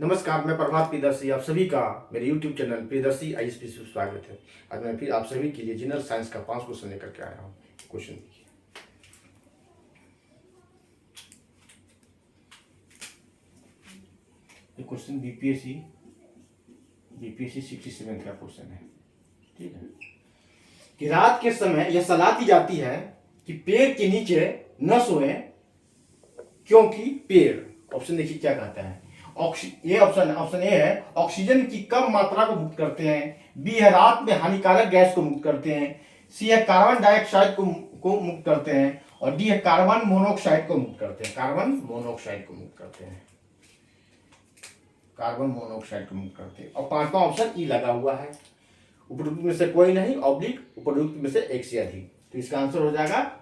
नमस्कार, मैं प्रभात प्रियदर्शी आप सभी का मेरे YouTube चैनल प्रियदर्शी आईएसपी से स्वागत है। आज मैं फिर आप सभी के लिए जनरल साइंस का 5 क्वेश्चन लेकर के आया हूँ। क्वेश्चन देखिए, ये क्वेश्चन बीपीएससी 67 का क्वेश्चन है। ठीक है कि रात के समय यह सलाह दी जाती है कि पेड़ के नीचे न सोएं, क्योंकि पेड़, ऑप्शन देखिए क्या कहता है। ये ऑप्शन ए है, ऑक्सीजन की कम मात्रा को मुक्त करते हैं। बी है, रात में हानिकारक गैस को मुक्त करते हैं। सी है, कार्बन डाइऑक्साइड को मुक्त करते हैं। और डी है, कार्बन मोनोऑक्साइड को मुक्त करते हैं। कार्बन मोनोऑक्साइड को मुक्त करते हैं। कार्बन मोनोऑक्साइड को मुक्त करते हैं। और पांचवा ऑप्शन ई लगा हुआ है, उपरोक्त में से कोई नहीं, ऑब्लिक उपरोक्त में से एक से अधिक। तो इसका आंसर हो जाएगा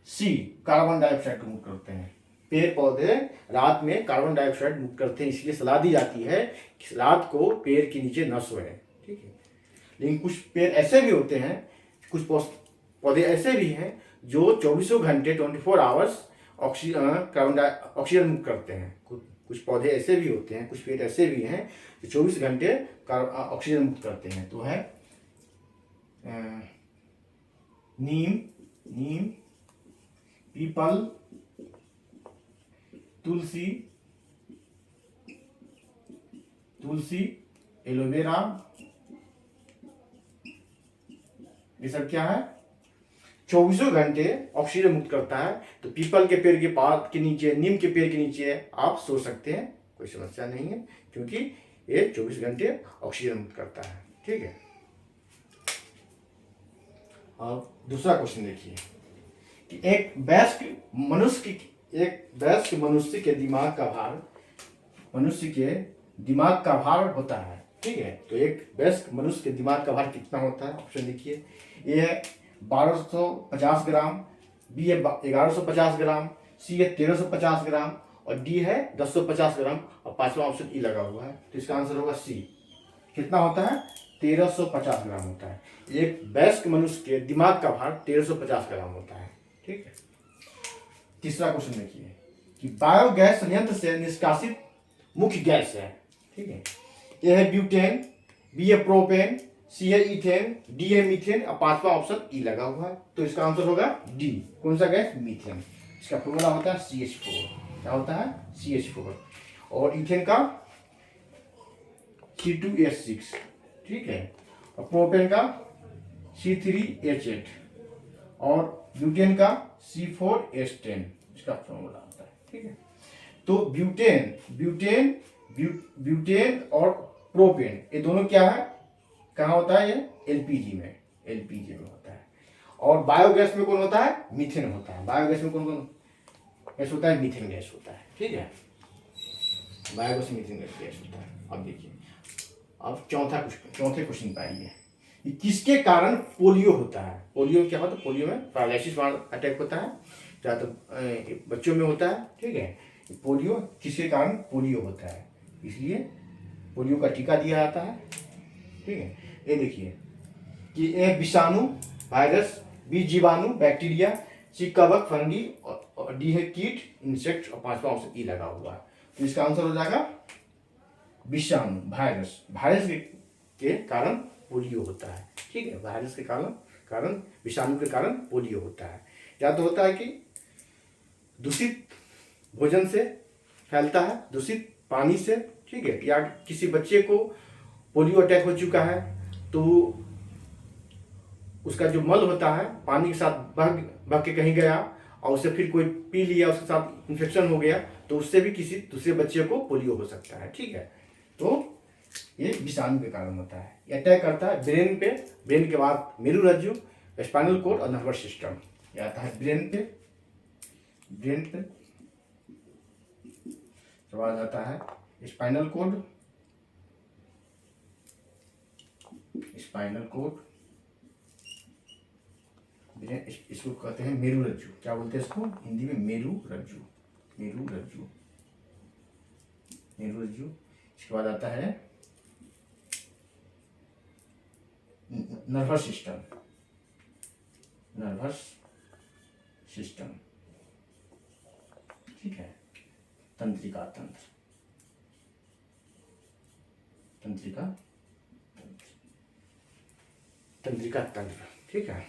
सी, कार्बन डाइऑक्साइड को मुक्त करते हैं। पेड़ पौधे रात में कार्बन डाइऑक्साइड मुक्त करते हैं, इसलिए सलाह दी जाती है कि रात को पेड़ के नीचे न सोएं। ठीक है, लेकिन कुछ पेड़ ऐसे भी होते हैं, कुछ पौधे ऐसे भी हैं जो 24 घंटे 24 आवर्स ऑक्सीजन मुक्त करते हैं। कुछ पौधे ऐसे भी होते हैं, कुछ पेड़ ऐसे भी हैं जो 24 घंटे ऑक्सीजन मुक्त करते हैं। तो है नीम, पीपल, तुलसी, एलोवेरा, ये सब क्या है, 24 घंटे ऑक्सीजन मुक्त करता है। तो पीपल के पेड़ के पात के नीचे, नीम के पेड़ के नीचे आप सो सकते हैं, कोई समस्या नहीं है, क्योंकि ये 24 घंटे ऑक्सीजन मुक्त करता है। ठीक है, और दूसरा क्वेश्चन देखिए कि एक वयस्क मनुष्य के दिमाग का भार होता है। ठीक है, तो एक वयस्क मनुष्य के दिमाग का भार कितना होता है? ऑप्शन देखिए, ए है 1250 ग्राम, बी है 1150 ग्राम, सी है 1350 ग्राम और डी है 1050 ग्राम और पांचवा ऑप्शन ई लगा हुआ है। तो इसका आंसर होगा सी। कितना होता है? 1350 ग्राम होता है। एक वयस्क मनुष्य के दिमाग का भार 1350 ग्राम होता है। ठीक है, तीसरा क्वेश्चन देखिए कि बायोगैस संयंत्र से निष्कासित मुख्य गैस है। ठीक है, ए है ब्यूटेन, बी है प्रोपेन, सी है इथेन, डी है मीथेन और पांचवा ऑप्शन ई लगा हुआ है। तो इसका आंसर होगा डी। कौन सा गैस? मीथेन। इसका फॉर्मूला होता है CH4। क्या होता है? CH4। और इथेन का C2H6। ठीक है, और प्रोपेन का C3H8 और ब्यूटेन का C4H10। इसका फॉर्मूला होता है। ठीक है, तो ब्यूटेन और प्रोपेन ये दोनों क्या है, कहाँ होता है? ये एलपीजी में होता है। और बायोगैस में कौन होता है? मीथेन होता है। बायोगैस में कौन कौन गैस होता है? मीथेन गैस होता है। ठीक है, बायोगैस में मीथेन गैस होता है। अब देखिए, अब चौथे क्वेश्चन पे आइए, किसके कारण पोलियो होता है? पोलियो क्या होता है? पोलियो में पैरालिसिस अटैक होता है, ज़्यादातर बच्चों में होता है। ठीक है, पोलियो किसके कारण पोलियो होता है? इसलिए पोलियो का टीका दिया जाता है। ठीक है, ये देखिए कि ए विषाणु वायरस, बी जीवाणु बैक्टीरिया, सी कवक फंगी और डी है कीट इंसेक्ट और पांचवा ऑप्शन ई लगा हुआ है। तो इसका आंसर हो जाएगा विषाणु, वायरस के कारण पोलियो होता है। ठीक है, वायरस के कारण विषाणु के कारण पोलियो होता है। या तो होता है कि दूषित भोजन से फैलता है, दूषित पानी से। ठीक है, या किसी बच्चे को पोलियो अटैक हो चुका है तो उसका जो मल होता है पानी के साथ बह के कहीं गया और उससे फिर कोई पी लिया, उसके साथ इन्फेक्शन हो गया, तो उससे भी किसी दूसरे बच्चे को पोलियो हो सकता है। ठीक है, तो ये विषाणु के कारण होता है। ये अटैक करता है ब्रेन पे, ब्रेन के बाद मेरुरज्जु, स्पाइनल कोड और नर्वस सिस्टम। ये आता है ब्रेन पे सवाल आता है स्पाइनल कोड, इसको कहते हैं मेरुरज्जु। क्या बोलते हैं इसको हिंदी में? मेरुरज्जु। इसके बाद आता है नर्वस सिस्टम। ठीक है, तंत्रिका तंत्र। तंत्रिका तंत्रिका तंत्र, ठीक है।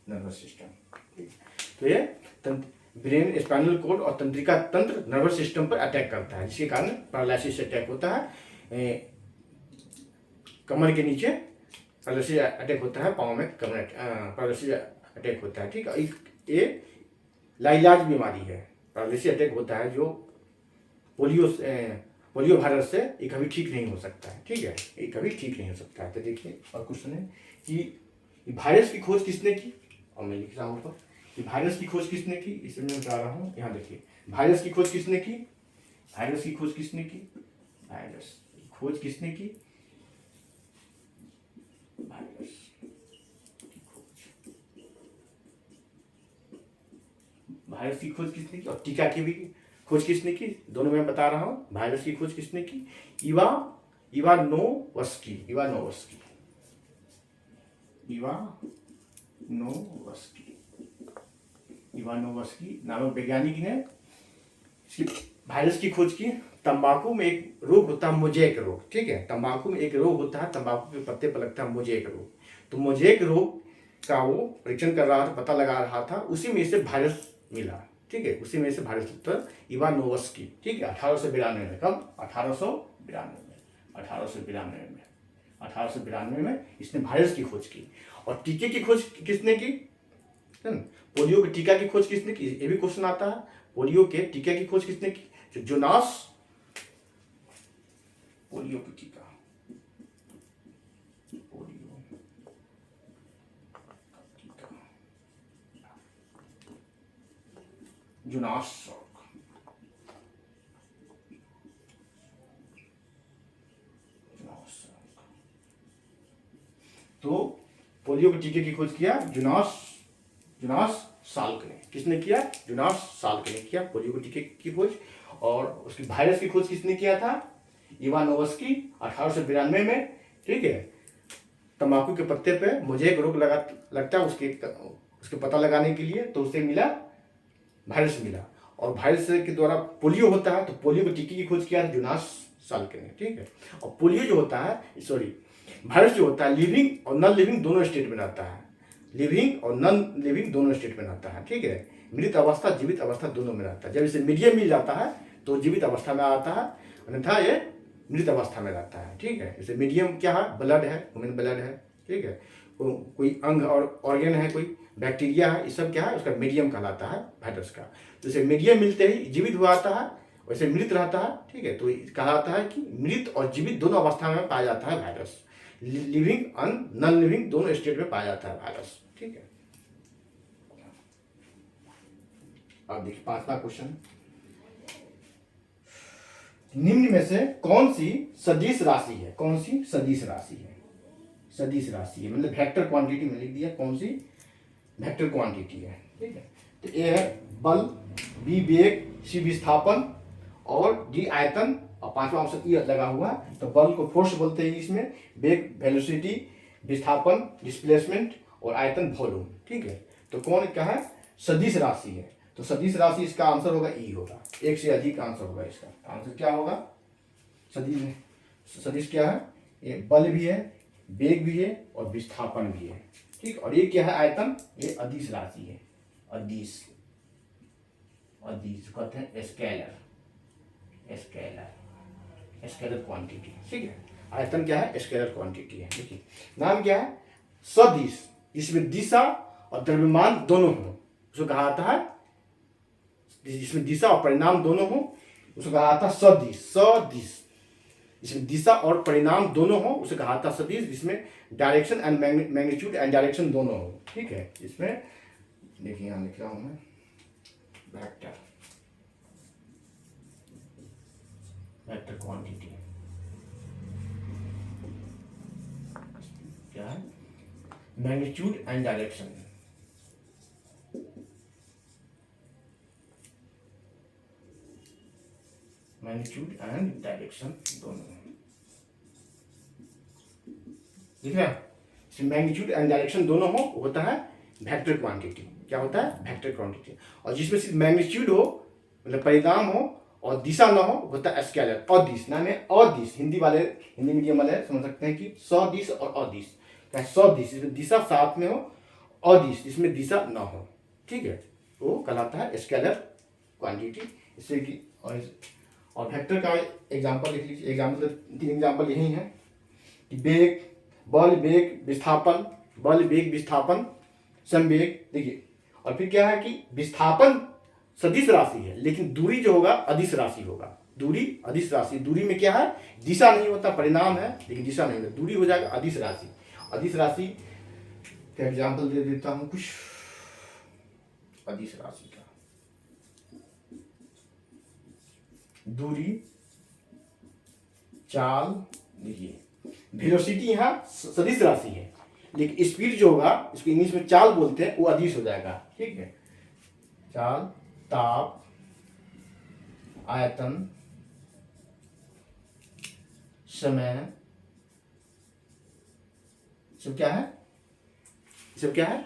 नर्वस सिस्टम, तो ये ब्रेन, स्पाइनल कॉर्ड और तंत्रिका तंत्र नर्वस सिस्टम पर अटैक करता है, जिसके कारण पैरालिसिस अटैक होता है। कमर के नीचे पैरालिसिस अटैक होता है, पाँव में पैरालिसिस अटैक होता है, ठीक है। ये लाइलाज बीमारी है, पैरालिसिस अटैक होता है जो पोलियो वायरस से ये कभी ठीक नहीं हो सकता है, ठीक है, ये कभी ठीक नहीं हो सकता है। तो देखिए और क्वेश्चन है कि वायरस की खोज किसने की, और मैं लिख रहा हूँ ऊपर कि वायरस की खोज किसने की, इसमें मैं बता रहा हूँ। यहाँ देखिए वायरस की खोज किसने की, वायरस की खोज किसने की, वायरस की खोज किसने की, वायरस की खोज किसने की, और टीका की भी खोज किसने की, दोनों में बता रहा हूँ। वायरस की खोज किसने की, इवानोवस्की नामक वैज्ञानिक ने वायरस की खोज की। तंबाकू में एक रोग होता है मोज़ेक रोग, ठीक है, तंबाकू में एक रोग होता है, तंबाकू के पत्ते पर लगता है मोज़ेक रोग। तो मोज़ेक रोग का वो परीक्षण कर रहा था, पता लगा रहा था, उसी में से वायरस मिला, ठीक है, उसी में से वायरस तो इवानोवस्की, ठीक है, 1892 में। कब? 1892 में इसने वायरस की खोज की। और टीके की खोज किसने की, पोलियो के टीका की खोज किसने की, ये भी क्वेश्चन आता है। पोलियो के टीके की खोज किसने की, जोनास, पोलियो की टीका, जोनास तो पोलियो के टीके की खोज किया जोनास साल्क ने। किसने किया? जोनास साल्क ने किया पोलियो के टीके की खोज। और उसकी वायरस की खोज किसने किया था? इवानोवस्की 1892 में, ठीक है। तंबाकू के पत्ते पे मुझे एक रोग लगता है, उसके पता लगाने के लिए, तो उसे मिला, वायरस मिला। और वायरस के द्वारा पोलियो होता है, तो पोलियो के टीके की खोज किया जोनास साल्क ने, ठीक है। और पोलियो जो होता है, वायरस जो होता है, लिविंग और नॉन लिविंग दोनों स्टेट में रहता है, लिविंग और नॉन लिविंग दोनों स्टेट में रहता है, ठीक है। मृत अवस्था, जीवित अवस्था दोनों में रहता है। जब इसे मीडियम मिल जाता है तो जीवित अवस्था में आता है, अन्यथा ये मृत अवस्था में रहता है, ठीक है। जैसे मीडियम क्या है? ब्लड है, ह्यूमन ब्लड है, ठीक है। कोई अंग और ऑर्गन है, कोई बैक्टीरिया है, ये सब क्या है? उसका मीडियम कहलाता है वायरस का। जैसे मीडियम मिलते ही जीवित हुआ आता है, वैसे मृत रहता है, ठीक है। तो कहलाता है कि मृत और जीवित दोनों अवस्था में पाया जाता है वायरस। लिविंग और नॉन लिविंग दोनों स्टेट में पाया जाता है वायरस, ठीक है। अब देखिए 5वां क्वेश्चन, निम्न में से कौन सी सदिश राशि है? कौन सी सदिश राशि है? सदिश राशि है मतलब वेक्टर क्वांटिटी में लिख दिया, कौन सी वेक्टर क्वांटिटी है, ठीक है। तो ए है बल, बी वेग, सी विस्थापन और डी आयतन, और 5वां ऑप्शन ई लगा हुआ। तो बल को फोर्स बोलते हैं इसमें, वेग वेलोसिटी, विस्थापन डिस्प्लेसमेंट और आयतन वॉल्यूम, ठीक है। तो कौन क्या है? सदिश राशि है। तो सदिश राशि इसका आंसर होगा ई होगा, एक से अधिक आंसर होगा। इसका आंसर क्या होगा? सदिश क्या है? ये बल भी है, वेग भी है और विस्थापन भी है, ठीक। और ये क्या है? आयतन। ये अदिश राशि है, अदिश कहते हैं स्केलर क्वांटिटी, ठीक है। आयतन क्या है? स्केलर क्वांटिटी है। देखिए नाम क्या है? सदिश, इसमें दिशा और द्रव्यमान दोनों हो, उसको कहा जाता है, जिसमें दिशा और परिणाम दोनों हो, उसको कहा जाता है सदिश। इसमें दिशा और परिणाम दोनों हो, उसे कहा जाता है सदिश। जिसमें direction and magnitude and direction दोनों हो, ठीक है। इसमें देखिए यहां लिख रहा हूं मैं, वेक्टर क्वांटिटी क्या है? Magnitude and direction, magnitude and direction दोनों दिख रहा है। मैग्नीट्यूड एंड डायरेक्शन दोनों हो, होता है वेक्टर क्वांटिटी। क्या होता है? Vector quantity. और जिसमें सिर्फ मैग्नीट्यूड हो, मतलब परिणाम हो, और दिशा ना हो, होता है स्केलर। अदिश नाम है, अदिश। हिंदी मीडियम वाले समझ सकते हैं कि सदिश और अदिश। क्या? सदिश जिसमें दिशा साथ में हो, अदिश जिसमें दिशा ना हो, ठीक है, वो कहलाता है स्केलर क्वांटिटी। इससे कि और वेक्टर का एग्जांपल लिख लीजिए। एग्जांपल 3 एग्जांपल यही है कि वेग, बल, वेग, विस्थापन, बल, वेग, विस्थापन, संवेग। देखिए, और फिर क्या है कि विस्थापन सदिश राशि है, लेकिन दूरी जो होगा अदिश राशि होगा। दूरी अदिश राशि, दूरी में क्या है? दिशा नहीं होता, परिणाम है लेकिन दिशा नहीं होता। दूरी हो जाएगा अदिश राशि। अदिश राशि का एग्जांपल दे देता हूं कुछ। अदिश राशि का दूरी, चाल, देखिए वेलोसिटी यहाँ सदिश राशि है, लेकिन स्पीड जो होगा, इसको इंग्लिश में चाल बोलते हैं, वो अदिश हो जाएगा, ठीक है। चाल, ताप, आयतन, समय, सब क्या है? सब क्या है?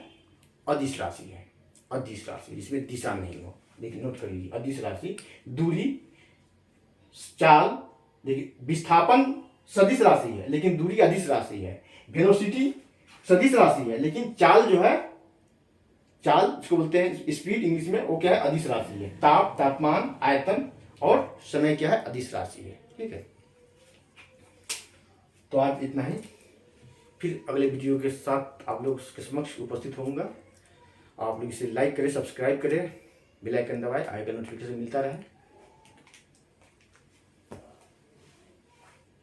अदिश राशि है। अदिश राशि जिसमें दिशा नहीं हो। देखिए नोट कर लीजिए, अदिश राशि। दूरी, चाल, देखिए विस्थापन सदिश राशि है लेकिन दूरी अदिश राशि है। वेलोसिटी सदिश राशि है लेकिन चाल जो है, चाल जिसको बोलते हैं स्पीड इंग्लिश में, वो क्या है? अदिश राशि है। ताप, तापमान, आयतन और समय क्या है? अदिश राशि है, ठीक है। तो आज इतना ही, फिर अगले वीडियो के साथ आप लोग के समक्ष उपस्थित होऊंगा। आप लोग इसे लाइक करें, सब्सक्राइब करें, बेल आइकन दबाएं, आगे का नोटिफिकेशन मिलता रहे।